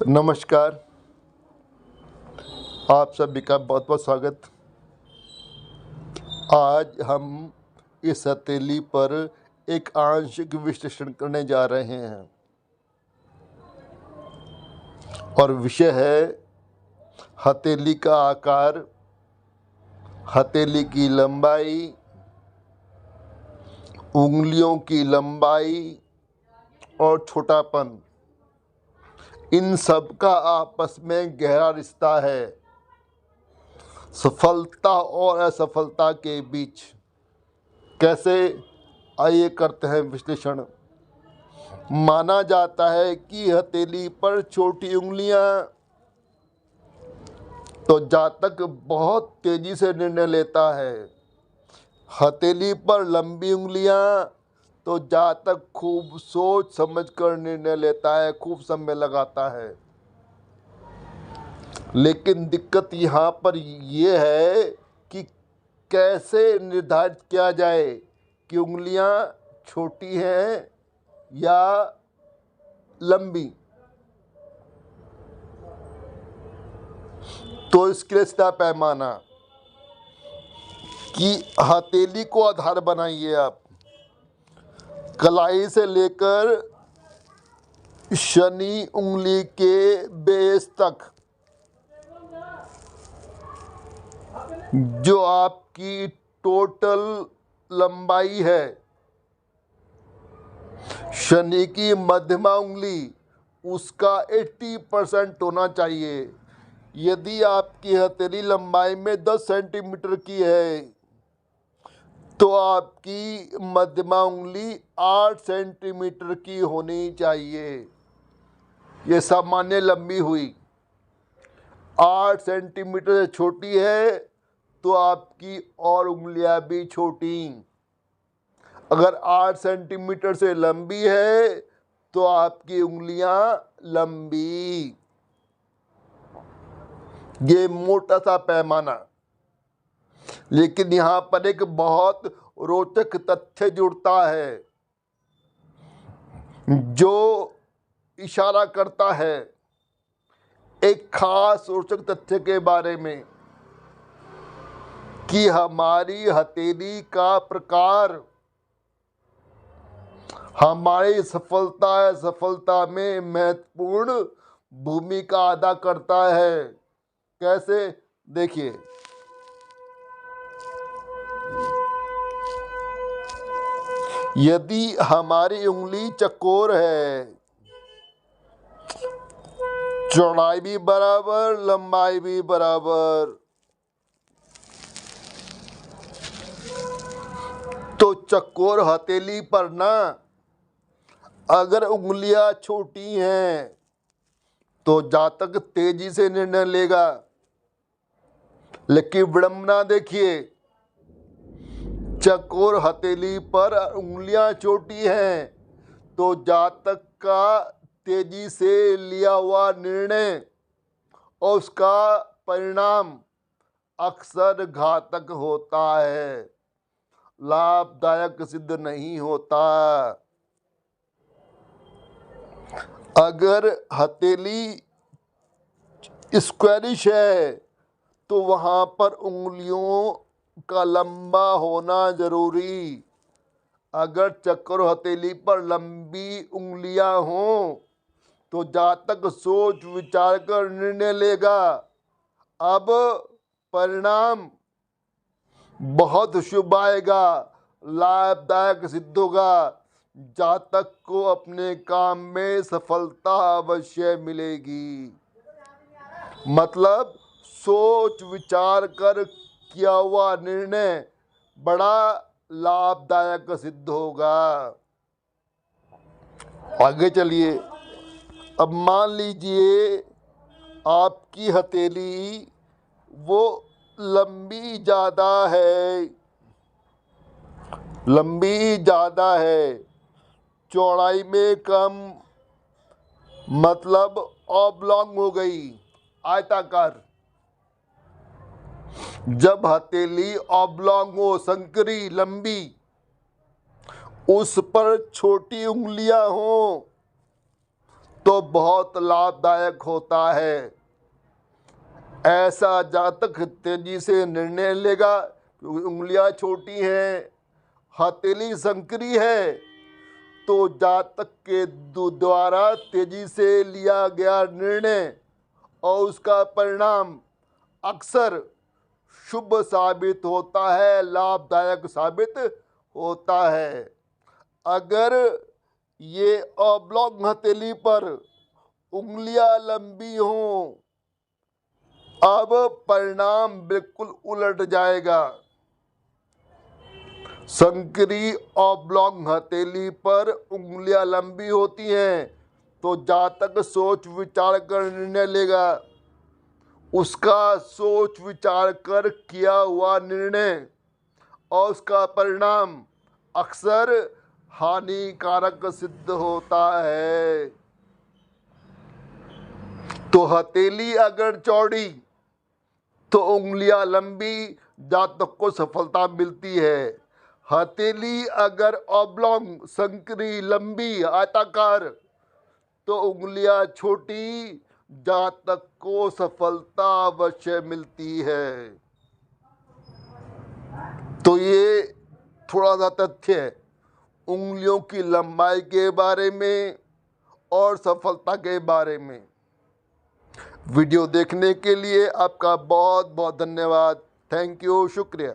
नमस्कार। आप सभी का बहुत बहुत स्वागत। आज हम इस हथेली पर एक आंशिक विश्लेषण करने जा रहे हैं और विषय है हथेली का आकार, हथेली की लंबाई, उंगलियों की लंबाई और छोटापन। इन सब का आपस में गहरा रिश्ता है। सफलता और असफलता के बीच कैसे, आइए करते हैं विश्लेषण। माना जाता है कि हथेली पर छोटी उंगलियां तो जातक बहुत तेजी से निर्णय लेता है, हथेली पर लंबी उंगलियां तो जातक खूब सोच समझ कर निर्णय लेता है, खूब समय लगाता है। लेकिन दिक्कत यहाँ पर यह है कि कैसे निर्धारित किया जाए कि उंगलियां छोटी हैं या लंबी। तो इसके लिए सीधा पैमाना कि हथेली को आधार बनाइए आप, कलाई से लेकर शनि उंगली के बेस तक जो आपकी टोटल लंबाई है, शनि की मध्यमा उंगली उसका 80% होना चाहिए। यदि आपकी हथेली लंबाई में 10 सेंटीमीटर की है तो आपकी मध्यमा उंगली 8 सेंटीमीटर की होनी चाहिए। ये सामान्य लंबी हुई। 8 सेंटीमीटर से छोटी है तो आपकी और उंगलियां भी छोटी। अगर 8 सेंटीमीटर से लंबी है तो आपकी उंगलियां लंबी। ये मोटा सा पैमाना। लेकिन यहाँ पर एक बहुत रोचक तथ्य जुड़ता है जो इशारा करता है एक खास रोचक तथ्य के बारे में कि हमारी हथेली का प्रकार हमारी सफलता असफलता में महत्वपूर्ण भूमिका अदा करता है। कैसे, देखिए। यदि हमारी उंगली चौकोर है, चौड़ाई भी बराबर, लंबाई भी बराबर, तो चौकोर हथेली पर ना अगर उंगलियां छोटी हैं तो जातक तेजी से निर्णय लेगा। लेकिन विडंबना देखिए, चौकोर हथेली पर उंगलियां छोटी हैं तो जातक का तेजी से लिया हुआ निर्णय और उसका परिणाम अक्सर घातक होता है, लाभदायक सिद्ध नहीं होता। अगर हथेली स्क्वायरिश है तो वहां पर उंगलियों का लंबा होना जरूरी। अगर चक्कर हथेली पर लंबी उंगलियां हों तो जातक सोच विचार कर निर्णय लेगा। अब परिणाम बहुत शुभ आएगा, लाभदायक सिद्ध होगा। जातक को अपने काम में सफलता अवश्य मिलेगी। मतलब सोच विचार कर किया हुआ निर्णय बड़ा लाभदायक सिद्ध होगा। आगे चलिए। अब मान लीजिए आपकी हथेली वो लंबी ज़्यादा है, चौड़ाई में कम, मतलब ऑब्लॉन्ग हो गई, आयताकार। जब हथेली ऑब्लॉन्ग हो, संकरी, लंबी, उस पर छोटी उंगलियां हों तो बहुत लाभदायक होता है। ऐसा जातक तेजी से निर्णय लेगा, क्योंकि उंगलियां छोटी हैं, हथेली संकरी है, तो जातक के द्वारा तेजी से लिया गया निर्णय और उसका परिणाम अक्सर शुभ साबित होता है, लाभदायक साबित होता है। अगर ये ऑब्लॉन्ग हथेली पर उंगलियां लंबी हों, अब परिणाम बिल्कुल उलट जाएगा। संकरी ऑब्लॉन्ग हथेली पर उंगलियां लंबी होती हैं तो जातक सोच विचार कर निर्णय लेगा। उसका सोच विचार कर किया हुआ निर्णय और उसका परिणाम अक्सर हानिकारक सिद्ध होता है। तो हथेली अगर चौड़ी तो उंगलियां लंबी, जातक को सफलता मिलती है। हथेली अगर ऑब्लॉन्ग संकरी लंबी आयताकार तो उंगलियां छोटी, जातक को सफलता अवश्य मिलती है। तो ये थोड़ा सा तथ्य है उंगलियों की लंबाई के बारे में और सफलता के बारे में। वीडियो देखने के लिए आपका बहुत बहुत धन्यवाद। थैंक यू, शुक्रिया।